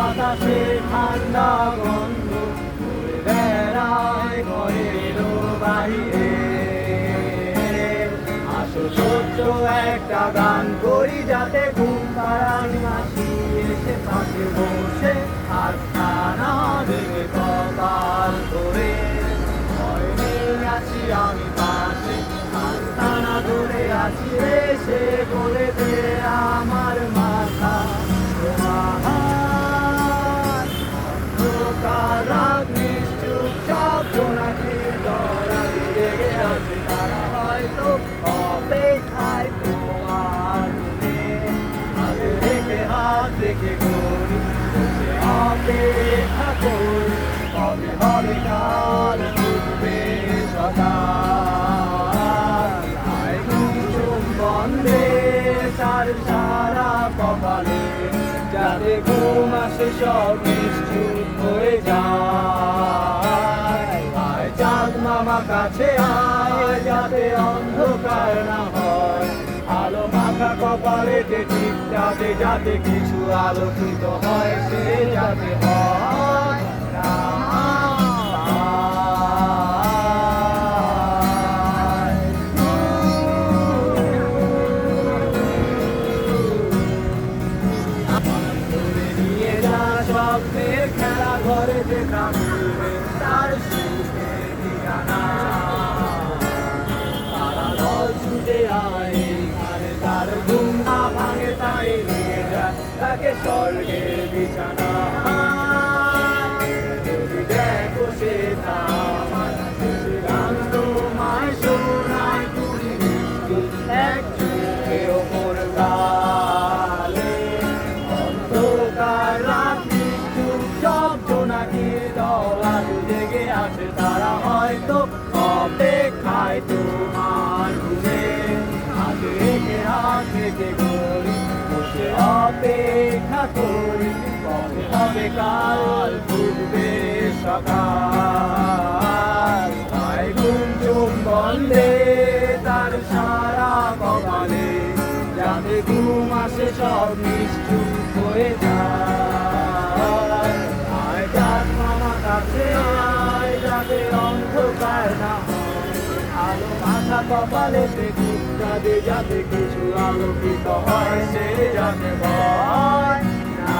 বাতাসে ঠান্ডা গন্ধ ঘুরে বেড়ায় ঘরের বাহিরে। আসো ছোট্ট একটা গান করি যাতে ঘুম পাড়ানি মাসি এসে পাশে বসে আস্থানা দেবে কপাল ধরে। ভয় নেই আছি আমি পাশে, আস্থানা ধরে আছি রে, সে বলে দে আমার মাথা রাত নিশ্চুপ সব জোনাকি দরাজ জেগে আছে, তারা হয়তো অপেক্ষায় তোমার হাতে রেখে হাত রেখে করি বসে অপেক্ষা করি। কবে হবে কাল উঠবে সকাল, আয় ঘুম বন্ধে তার সারা কপালে, যাতে ঘুম আসে সব নিশ্চুপ হয়ে যায়। আয় চাঁদ মামা কাছে আয়, যাতে অন্ধকার না হয়, আলো মাখা কপালেতে ঠিক যাতে যাতে কিছু আলোকিত হয়, সে যাতে হয় না। স্বপ্নের খেলা ঘরে দেখা মিলবে তার সুখের ঠিকানা। তারা দল ছুটে আয় এখানে, তার ঘুম না ভাঙে তাই নিয়ে যায় তাকে স্বর্গের বিছানা। যদি দেখো সে তার গান তোমায় শোনায় তুমি মিষ্টি এক চুপে ওপর গালে। অন্ধকার রাত নিশ্চুপ সব জোনাকির দল আজ জেগে আছে, তারা হয়তো অপেক্ষায় তোমার ঘুরে। হাতে রেখে হাত রেখে করি বসে অপেক্ষা করি, কবে হবে কাল ফুটবে সকাল। আয় ঘুম চোখ বন্ধে তার সারা কপালে, যাতে ঘুম আসে সব নিশ্চুপ হয়ে যায়। আয় চাঁদ মামা কাছে আয়, যাতে অন্ধকার না হয়, আলো মাথা কপালেতে ঘুম যাবে, যাতে কিছু আলোকিত হয়, সে যাতে ভয় না।